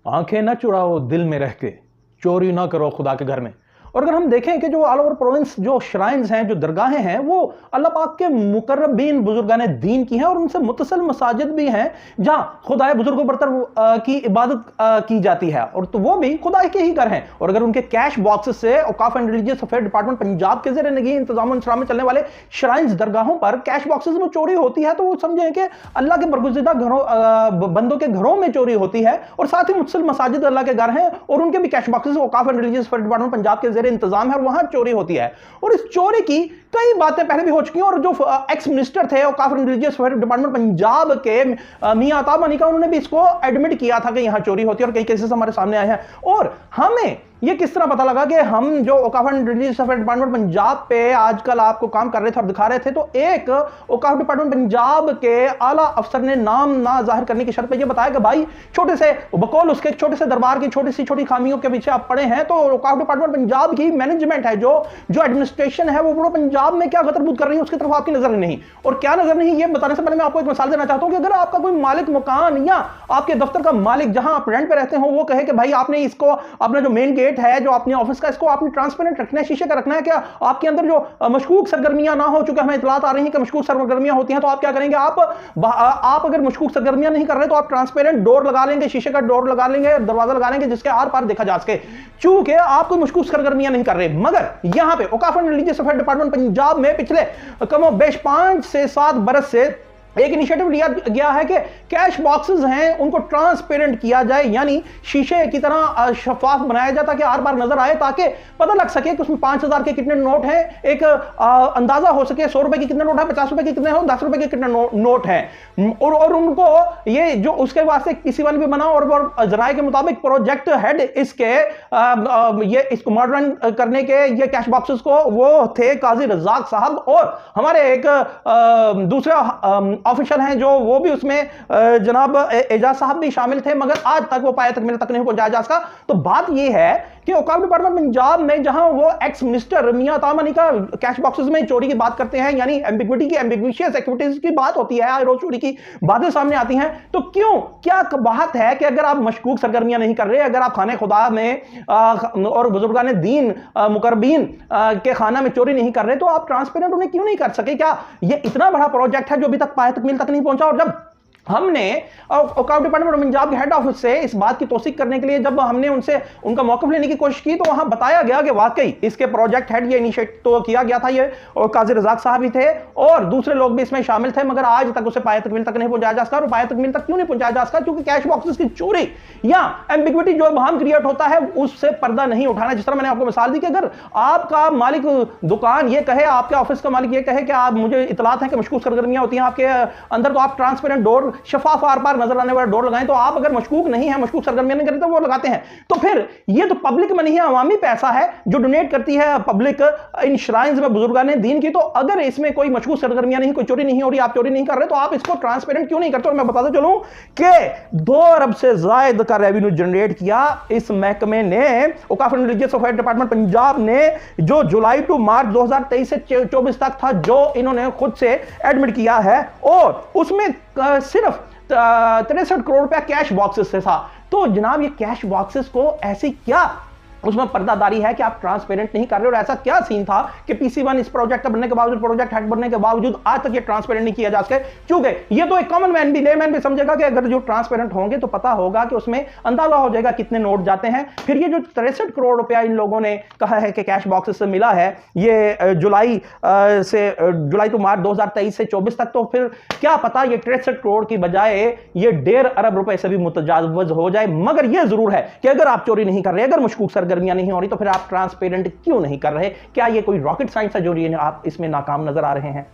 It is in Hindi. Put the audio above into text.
आंखें न चुराओ दिल में रह के, चोरी ना करो खुदा के घर में। और अगर हम देखें कि जो ऑल ओवर प्रोविंस जो श्राइन्स हैं, जो दरगाहें हैं, वो अल्लाह पाक के मुकर्रबीन बुजुर्गान दीन की हैं और उनसे मुतसल मसाजिद भी हैं जहां खुदाए बुजुर्गों बरतर की इबादत की जाती है, और तो वो भी खुदा के ही घर हैं। और अगर उनके कैश बॉक्सेस से औकाफ and religious affair department Punjab के ज़ेरे निगरानी इंतजाम इंशरा में चलने वाले श्राइन्स दरगाहों पर कैश बॉक्सेस में चोरी होती है, तो वो समझें कि अल्लाह के बरगुज़िदा घरों बंदों के घरों में चोरी होती है। और साथ ही मुतसल मसाजिद अल्लाह के घर हैं और उनके भी कैश बॉक्सेस औकाफ and religious affair department Punjab के इंतजाम है और वहां चोरी होती है। और इस चोरी की कई बातें पहले भी हो चुकी हैं, और जो एक्स मिनिस्टर थे औकाफ and religious affair department Punjab के मियां अता मनी का, उन्होंने भी इसको एडमिट किया था कि यहां चोरी होती है और कई केसेस हमारे सामने आए हैं। और हमें ये किस तरह पता लगा कि हम जो औकाफ and religious affair department Punjab पे आजकल आपको काम कर रहे थे और दिखा रहे थे, तो एक औकाफ डिपार्टमेंट पंजाब के आला अफसर ने नाम ना जाहिर करने की शर्त पे ये बताया कि भाई छोटे से बकौल उसके छोटे से दरबार की छोटी खामियों के पीछे आप पड़े हैं। तो औकाफ डिपार्टमेंट पंजाब की मैनेजमेंट है, जो एडमिनिस्ट्रेशन है, वो पूरा पंजाब में क्या गतरबूत कर रही है उसकी तरफ आपकी नजर नहीं। और क्या नजर नहीं, ये बताने से पहले मैं आपको एक मिसाल देना चाहता हूं कि अगर आपका कोई मालिक मकान या आपके दफ्तर का मालिक जहां आप रेंट पे रहते हो, वो कहे कि भाई आपने इसको अपना जो मेन गेट है जो अपने ऑफिस का, इसको आपने ट्रांसपेरेंट रखना है, शीशे का रखना है, क्या आपके अंदर जो मशकूक सरगर्मियां ना हो, चूंकि हमें इतलात आ रही हैं कि मशकूक सरगर्मियां होती हैं, तो आप क्या करेंगे, आप अगर मशकूक सरगर्मियां नहीं कर रहे तो आप ट्रांसपेरेंट डोर लगा लेंगे, शीशे का डोर लगा लेंगे, दरवाजा लगा लेंगे जिसके आर पार देखा जा सके, चूंकि आप कोई मशकूक सरगर्मियां नहीं कर रहे। मगर यहां पे औकाफ and religious affair department Punjab में पिछले कमोबेश 5 से 7 बरस से एक इनिशिएटिव लिया गया है कि कैश बॉक्सेस हैं उनको ट्रांसपेरेंट किया जाए, यानी शीशे की तरह शफाफ बनाया जाए ताकि हर बार नजर आए, ताकि पता लग सके कि उसमें 5000 के कितने नोट हैं, एक अंदाजा हो सके 100 रुपए के कितने नोट है, 50 रुपए के कितने हो, 10 रुपए के कितने नोट हैं। और उनको ये जो उसके वास्ते किसी वन भी बना और जराये के मुताबिक प्रोजेक्ट हेड इसको मॉडर्न करने के ये कैश बॉक्सेस को वो थे काजी रज़ाक साहब, और हमारे एक दूसरे ऑफिशियल हैं जो वो भी उसमें जनाब एजाज साहब भी शामिल थे, मगर आज तक वो पाया तक मेरे तक नहीं पहुंचाया जा सका। तो बात ये है कि औकाफ डिपार्टमेंट पंजाब में जहां वो एक्स मिनिस्टर मियां अता मनी का कैश बॉक्सेस में चोरी की बात करते हैं, यानी एम्बिग्विटी की एम्बिग्विशियस एक्टिविटीज की बात होती है, रोज चोरी की बातें सामने आती हैं, तो क्यों क्या बात है कि अगर आप मशकूक सरगर्मियां नहीं कर रहे, अगर आप खाने खुदा में और बुजुर्गान दीन मुकर्रबीन के खाना में चोरी नहीं कर रहे, तो आप ट्रांसपेरेंट उन्हें क्यों नहीं कर सके? क्या ये इतना बड़ा प्रोजेक्ट है जो अभी तक पाया तक मिल तक नहीं पहुंचा? और जब हमने औकाफ डिपार्टमेंट पंजाब के हेड ऑफिस से इस बात की तौसीक करने के लिए जब हमने उनसे उनका मौक़िफ़ लेने की कोशिश की, तो वहां बताया गया कि वाकई इसके प्रोजेक्ट हेड ये इनिशिएट तो किया गया था ये, और काजी रज़ाक साहब भी थे और दूसरे लोग भी इसमें शामिल थे, मगर आज तक उसे पाया तकमील तक नहीं पहुंचाया जा सका। और पाया तकमील तक क्यों नहीं पहुंचाया जा सका? क्योंकि कैश बॉक्सेस की चोरी या एम्बिग्विटी जो बहाम क्रिएट होता है उससे पर्दा नहीं उठाना। जिस तरह मैंने आपको मिसाल दी कि अगर आपका मालिक दुकान ये कहे, आपके ऑफिस का मालिक ये कहे कि आप मुझे इतलात है कि मशकूक सरगर्मियां होती हैं आपके अंदर, तो आप ट्रांसपेरेंट डोर शफाफ आर पार नजर आने वाला डोर लगाएं। तो आप अगर मशकूक नहीं है, मशकूक सरगर्मियां नहीं करते तो वो लगाते हैं। तो फिर ये तो पब्लिक मनी है, अवामी पैसा है जो डोनेट करती है पब्लिक इन श्राइन्स में बुजुर्गान दीन की। तो अगर इसमें कोई मशकूक सरगर्मियां नहीं, कोई चोरी नहीं हो रही, आप चोरी नहीं कर रहे, तो आप इसको ट्रांसपेरेंट क्यों नहीं करते? और मैं बताता चलूं कि 2 अरब से ज्यादा का रेवेन्यू जनरेट किया इस महकमे ने, औकाफ and religious affair department Punjab ने, जो जुलाई टू मार्च 2023 से 24 तक था, जो इन्होंने खुद से एडमिट किया है, और उसमें सिर्फ 63 करोड़ रुपया कैश बॉक्सेस से था। तो जनाब ये कैश बॉक्सेस को ऐसी क्या उसमें पर्दादारी है कि आप ट्रांसपेरेंट नहीं कर रहे? और ऐसा क्या सीन था कि PC1 इस प्रोजेक्ट का बनने के बावजूद, प्रोजेक्ट हेड बनने के बावजूद आज तक ये ट्रांसपेरेंट नहीं किया जा सके? क्योंकि ये तो एक कॉमन मैन भी, लेमैन भी समझेगा कि अगर जो ट्रांसपेरेंट होंगे तो पता होगा कि उसमें अंदाजा हो जाएगा कितने नोट जाते हैं। फिर ये जो 63 करोड़ रुपया इन लोगों ने कहा है कि कैश बॉक्सेस से मिला है, ये जुलाई टू मार्च 2023 से 24 तक, तो फिर क्या पता ये 63 करोड़ की बजाय ये 1.5 अरब रुपए से भी मुतजावज हो जाए। मगर यह जरूर है कि अगर आप चोरी नहीं कर रहे, अगर मशकूक सरगर्मियां नहीं हो रही, तो फिर आप ट्रांसपेरेंट क्यों नहीं कर रहे? क्या ये कोई रॉकेट साइंस है जो आप इसमें नाकाम नजर आ रहे हैं?